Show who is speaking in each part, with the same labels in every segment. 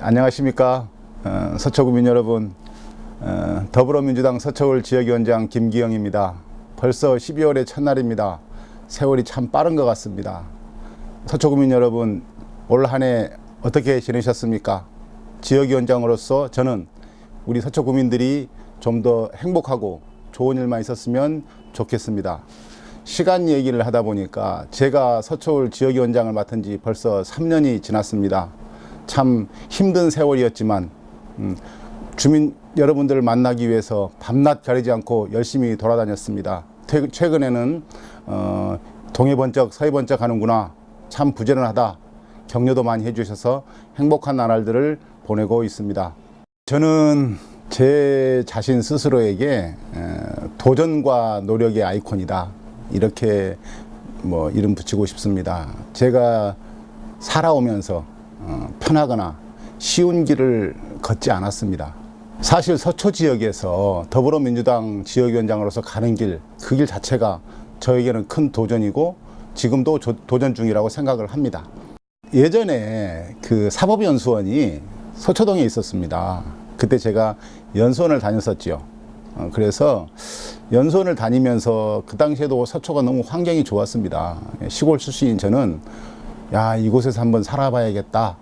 Speaker 1: 안녕하십니까. 서초구민 여러분, 더불어민주당 서초울 지역위원장 김기영입니다. 벌써 12월의 첫날입니다. 세월이 참 빠른 것 같습니다. 서초구민 여러분, 올 한 해 어떻게 지내셨습니까? 지역위원장으로서 저는 우리 서초구민들이 좀 더 행복하고 좋은 일만 있었으면 좋겠습니다. 시간 얘기를 하다 보니까 제가 서초울 지역위원장을 맡은 지 벌써 3년이 지났습니다. 참 힘든 세월이었지만 주민 여러분들을 만나기 위해서 밤낮 가리지 않고 열심히 돌아다녔습니다. 최근에는 동해 번쩍 서해 번쩍 하는구나, 참 부지런하다 격려도 많이 해주셔서 행복한 나날들을 보내고 있습니다. 저는 제 자신 스스로에게 도전과 노력의 아이콘이다, 이렇게 이름 붙이고 싶습니다. 제가 살아오면서 편하거나 쉬운 길을 걷지 않았습니다. 사실 서초 지역에서 더불어민주당 지역위원장으로서 가는 길, 그 길 자체가 저에게는 큰 도전이고 지금도 도전 중이라고 생각을 합니다. 예전에 그 사법연수원이 서초동에 있었습니다. 그때 제가 연수원을 다녔었죠. 그래서 연수원을 다니면서 그 당시에도 서초가 너무 환경이 좋았습니다. 시골 출신인 저는 야, 이곳에서 한번 살아봐야겠다,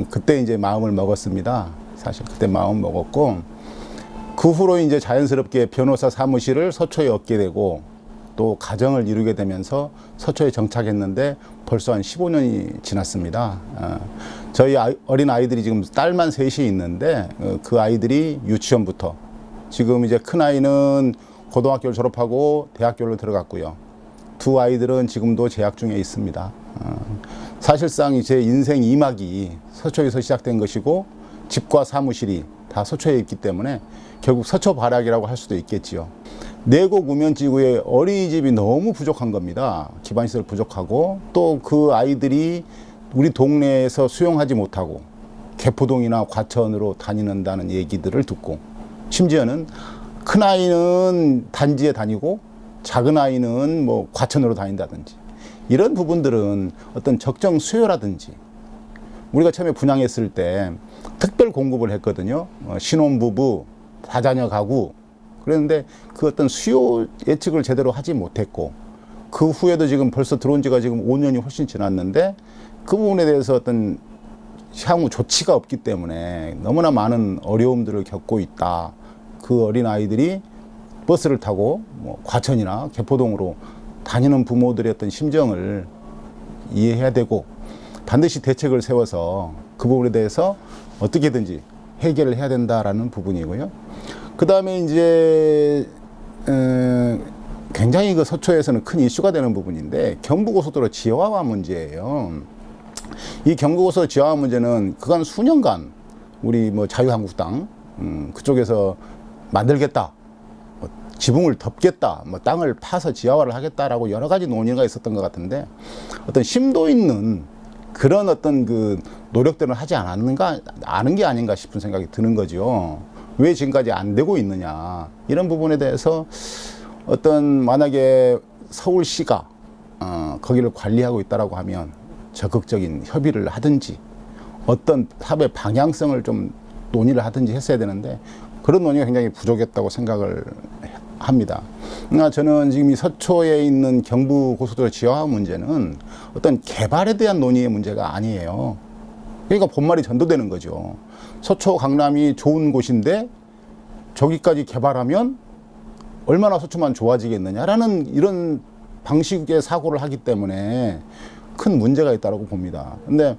Speaker 1: 그때 이제 마음을 먹었습니다. 사실 그때 마음 먹었고, 그 후로 이제 자연스럽게 변호사 사무실을 서초에 얻게 되고 또 가정을 이루게 되면서 서초에 정착했는데 벌써 한 15년이 지났습니다. 저희 어린 아이들이 지금 딸만 셋이 있는데 그 아이들이 유치원부터 지금 이제 큰 아이는 고등학교를 졸업하고 대학교를 들어갔고요. 두 아이들은 지금도 재학 중에 있습니다. 사실상 제 인생 2막이 서초에서 시작된 것이고 집과 사무실이 다 서초에 있기 때문에 결국 서초 발악이라고 할 수도 있겠지요. 내곡 우면지구에 어린이집이 너무 부족한 겁니다. 기반시설 부족하고 또 그 아이들이 우리 동네에서 수용하지 못하고 개포동이나 과천으로 다니는다는 얘기들을 듣고, 심지어는 큰 아이는 단지에 다니고 작은 아이는 과천으로 다닌다든지, 이런 부분들은 어떤 적정 수요라든지, 우리가 처음에 분양했을 때 특별 공급을 했거든요. 신혼부부, 다자녀 가구. 그랬는데 그 어떤 수요 예측을 제대로 하지 못했고, 그 후에도 지금 벌써 들어온 지가 지금 5년이 훨씬 지났는데 그 부분에 대해서 어떤 향후 조치가 없기 때문에 너무나 많은 어려움들을 겪고 있다. 그 어린 아이들이 버스를 타고 과천이나 개포동으로 다니는 부모들의 어떤 심정을 이해해야 되고 반드시 대책을 세워서 그 부분에 대해서 어떻게든지 해결을 해야 된다라는 부분이고요. 그 다음에 이제 굉장히 그 서초에서는 큰 이슈가 되는 부분인데 경부고속도로 지하화 문제예요. 이 경부고속도로 지하화 문제는 그간 수년간 우리 자유한국당 그쪽에서 만들겠다, 지붕을 덮겠다, 땅을 파서 지하화를 하겠다라고 여러 가지 논의가 있었던 것 같은데 어떤 심도 있는 그런 어떤 그 노력들은 하지 아는 게 아닌가 싶은 생각이 드는 거죠. 왜 지금까지 안 되고 있느냐, 이런 부분에 대해서 어떤 만약에 서울시가 거기를 관리하고 있다라고 하면 적극적인 협의를 하든지 어떤 사업의 방향성을 좀 논의를 하든지 했어야 되는데 그런 논의가 굉장히 부족했다고 생각을 합니다. 그러나 저는 지금 이 서초에 있는 경부고속도로 지하화 문제는 어떤 개발에 대한 논의의 문제가 아니에요. 그러니까 본말이 전도되는 거죠. 서초 강남이 좋은 곳인데 저기까지 개발하면 얼마나 서초만 좋아지겠느냐라는 이런 방식의 사고를 하기 때문에 큰 문제가 있다고 봅니다. 근데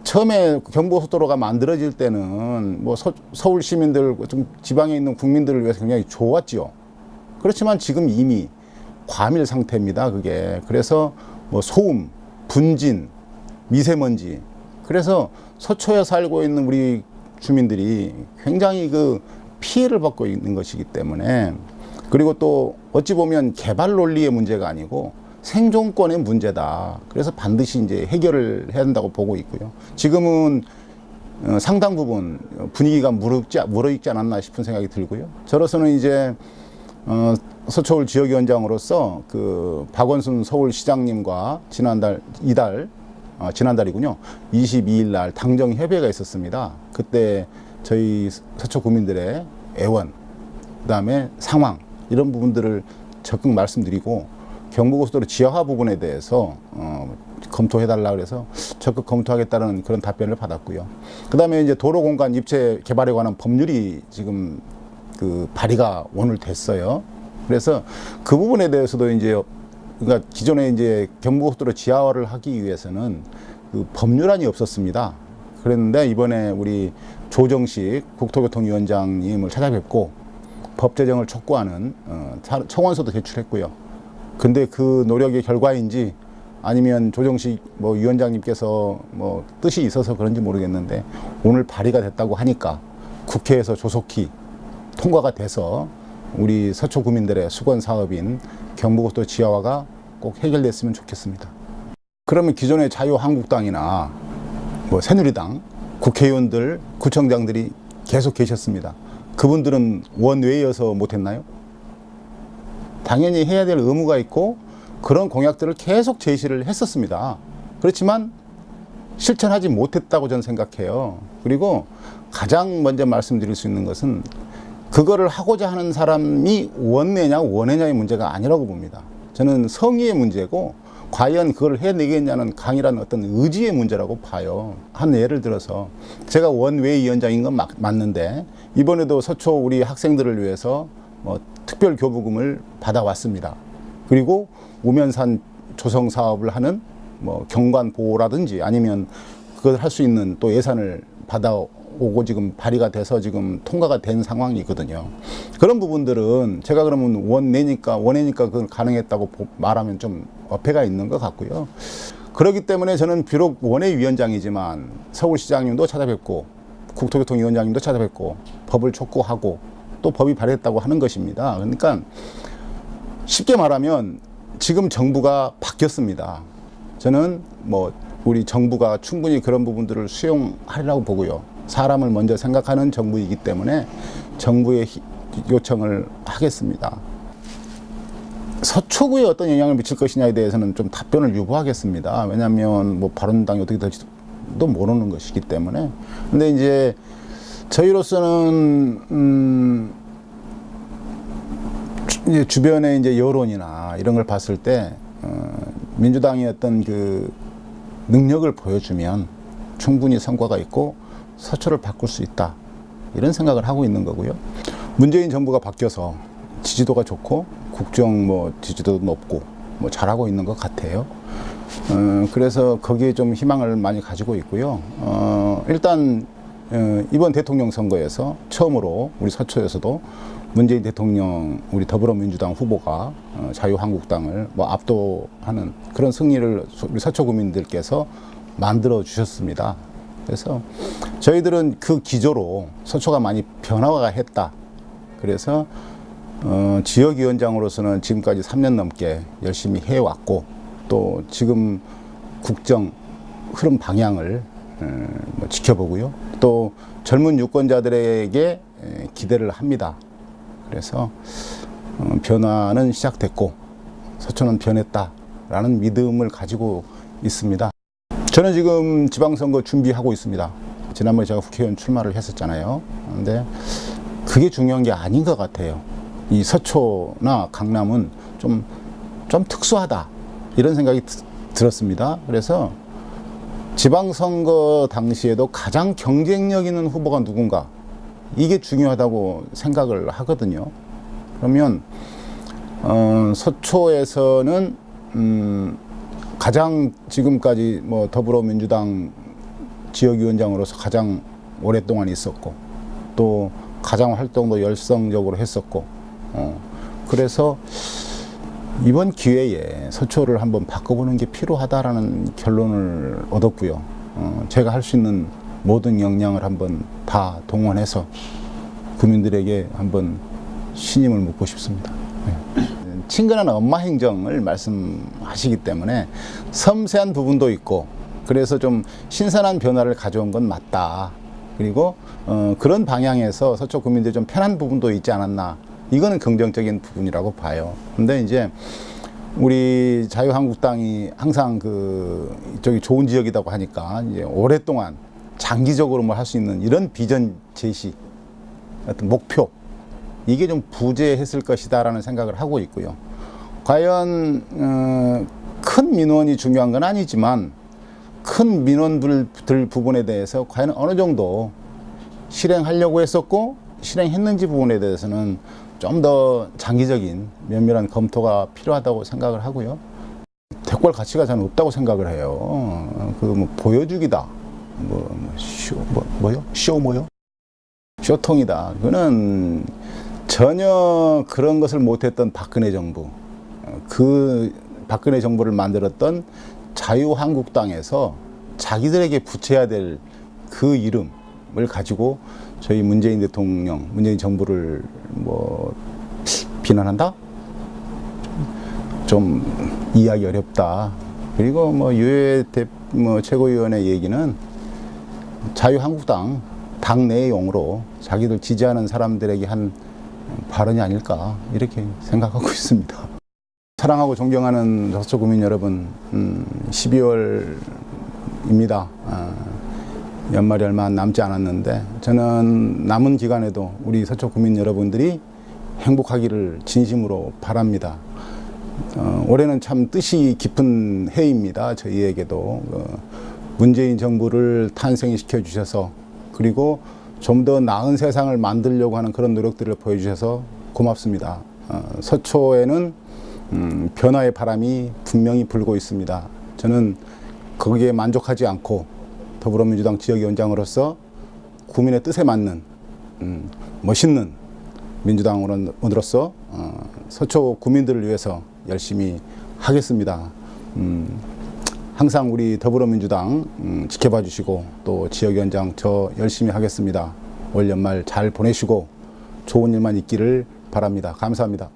Speaker 1: 처음에 경부고속도로가 만들어질 때는 서울 시민들, 좀 지방에 있는 국민들을 위해서 굉장히 좋았죠. 그렇지만 지금 이미 과밀 상태입니다, 그게. 그래서 소음, 분진, 미세먼지. 그래서 서초에 살고 있는 우리 주민들이 굉장히 그 피해를 받고 있는 것이기 때문에, 그리고 또 어찌 보면 개발 논리의 문제가 아니고 생존권의 문제다. 그래서 반드시 이제 해결을 해야 된다고 보고 있고요. 지금은 상당 부분 분위기가 무르익지 않았나 싶은 생각이 들고요. 저로서는 이제 서초울 지역위원장으로서 그 박원순 서울시장님과 지난달 이달 지난달이군요. 22일 날 당정 협의회가 있었습니다. 그때 저희 서초 구민들의 애원, 그다음에 상황 이런 부분들을 적극 말씀드리고 경부고속도로 지하화 부분에 대해서 검토해달라 그래서 적극 검토하겠다는 그런 답변을 받았고요. 그다음에 이제 도로 공간 입체 개발에 관한 법률이 지금 그 발의가 오늘 됐어요. 그래서 그 부분에 대해서도 이제 그러니까 기존에 이제 경부고속도로 지하화를 하기 위해서는 그 법률안이 없었습니다. 그랬는데 이번에 우리 조정식 국토교통위원장님을 찾아뵙고 법 제정을 촉구하는 청원서도 제출했고요. 근데 그 노력의 결과인지 아니면 조정식 뭐 위원장님께서 뭐 뜻이 있어서 그런지 모르겠는데 오늘 발의가 됐다고 하니까 국회에서 조속히 통과가 돼서 우리 서초 구민들의 수건 사업인 경부고속도로 지하화가 꼭 해결됐으면 좋겠습니다. 그러면 기존의 자유한국당이나 뭐 새누리당 국회의원들, 구청장들이 계속 계셨습니다. 그분들은 원외여서 못했나요? 당연히 해야 될 의무가 있고 그런 공약들을 계속 제시를 했었습니다. 그렇지만 실천하지 못했다고 저는 생각해요. 그리고 가장 먼저 말씀드릴 수 있는 것은 그거를 하고자 하는 사람이 원내냐 원해냐의 문제가 아니라고 봅니다. 저는 성의의 문제고 과연 그걸 해내겠냐는 강인한 어떤 의지의 문제라고 봐요. 한 예를 들어서 제가 원외위원장인 건 맞는데 이번에도 서초 우리 학생들을 위해서 뭐 특별 교부금을 받아왔습니다. 그리고 우면산 조성 사업을 하는 뭐 경관 보호라든지 아니면 그걸 할 수 있는 또 예산을 받아오고 지금 발의가 돼서 지금 통과가 된 상황이거든요. 그런 부분들은 제가 그러면 원내니까 그건 가능했다고 말하면 좀 어폐가 있는 것 같고요. 그렇기 때문에 저는 비록 원외위원장이지만 서울시장님도 찾아뵙고 국토교통위원장님도 찾아뵙고 법을 촉구하고 또 법이 발의했다고 하는 것입니다. 그러니까 쉽게 말하면 지금 정부가 바뀌었습니다. 저는 뭐 우리 정부가 충분히 그런 부분들을 수용하리라고 보고요. 사람을 먼저 생각하는 정부이기 때문에 정부의 요청을 하겠습니다. 서초구에 어떤 영향을 미칠 것이냐에 대해서는 좀 답변을 유보하겠습니다. 왜냐하면 뭐 바른당이 어떻게 될지도 모르는 것이기 때문에. 근데 이제 저희로서는 이제 주변의 이제 여론이나 이런 걸 봤을 때 민주당의 어떤 그 능력을 보여주면 충분히 성과가 있고 서초를 바꿀 수 있다 이런 생각을 하고 있는 거고요. 문재인 정부가 바뀌어서 지지도가 좋고 국정 뭐 지지도도 높고 뭐 잘하고 있는 것 같아요. 그래서 거기에 좀 희망을 많이 가지고 있고요. 일단 이번 대통령 선거에서 처음으로 우리 서초에서도 문재인 대통령 우리 더불어민주당 후보가 자유한국당을 뭐 압도하는 그런 승리를 우리 서초 구민들께서 만들어 주셨습니다. 그래서 저희들은 그 기조로 서초가 많이 변화가 했다. 그래서 지역위원장으로서는 지금까지 3년 넘게 열심히 해왔고 또 지금 국정 흐름 방향을 지켜보고요. 또 젊은 유권자들에게 기대를 합니다. 그래서 변화는 시작됐고 서초는 변했다라는 믿음을 가지고 있습니다. 저는 지금 지방선거 준비하고 있습니다. 지난번에 제가 국회의원 출마를 했었잖아요. 그런데 그게 중요한 게 아닌 것 같아요. 이 서초나 강남은 좀 특수하다 이런 생각이 들었습니다. 그래서 지방선거 당시에도 가장 경쟁력 있는 후보가 누군가 이게 중요하다고 생각을 하거든요. 그러면 서초에서는 가장 지금까지 뭐 더불어민주당 지역위원장으로서 가장 오랫동안 있었고 또 가장 활동도 열성적으로 했었고 그래서 이번 기회에 서초를 한번 바꿔보는 게 필요하다라는 결론을 얻었고요. 제가 할 수 있는 모든 역량을 한번 다 동원해서 국민들에게 한번 신임을 묻고 싶습니다. 네. 친근한 엄마 행정을 말씀하시기 때문에 섬세한 부분도 있고 그래서 좀 신선한 변화를 가져온 건 맞다. 그리고 그런 방향에서 서초 국민들이 좀 편한 부분도 있지 않았나. 이거는 긍정적인 부분이라고 봐요. 근데 이제 우리 자유한국당이 항상 이쪽이 좋은 지역이라고 하니까 이제 오랫동안 장기적으로 뭐 할 수 있는 이런 비전 제시, 어떤 목표, 이게 좀 부재했을 것이다라는 생각을 하고 있고요. 과연 큰 민원이 중요한 건 아니지만 큰 민원들 부분에 대해서 과연 어느 정도 실행하려고 했었고 실행했는지 부분에 대해서는 좀 더 장기적인 면밀한 검토가 필요하다고 생각을 하고요. 대꾸할 가치가 저는 없다고 생각을 해요. 뭐 보여주기다. 쇼통이다. 그거는 전혀 그런 것을 못했던 박근혜 정부, 그 박근혜 정부를 만들었던 자유한국당에서 자기들에게 붙여야 될 그 이름을 가지고 저희 문재인 대통령, 문재인 정부를 뭐 비난한다? 좀 이해하기 어렵다. 그리고 뭐 유해 최고위원의 얘기는 자유한국당 당내의 용어로 자기들 지지하는 사람들에게 한 발언이 아닐까 이렇게 생각하고 있습니다. 사랑하고 존경하는 서초 구민 여러분, 12월입니다. 연말이 얼마 남지 않았는데 저는 남은 기간에도 우리 서초 구민 여러분들이 행복하기를 진심으로 바랍니다. 올해는 참 뜻이 깊은 해입니다. 저희에게도 문재인 정부를 탄생시켜 주셔서, 그리고 좀 더 나은 세상을 만들려고 하는 그런 노력들을 보여주셔서 고맙습니다. 서초에는 변화의 바람이 분명히 불고 있습니다. 저는 거기에 만족하지 않고 더불어민주당 지역위원장으로서 국민의 뜻에 맞는 멋있는 민주당으로서 서초 구민들을 위해서 열심히 하겠습니다. 항상 우리 더불어민주당 지켜봐 주시고 또 지역위원장 저 열심히 하겠습니다. 올 연말 잘 보내시고 좋은 일만 있기를 바랍니다. 감사합니다.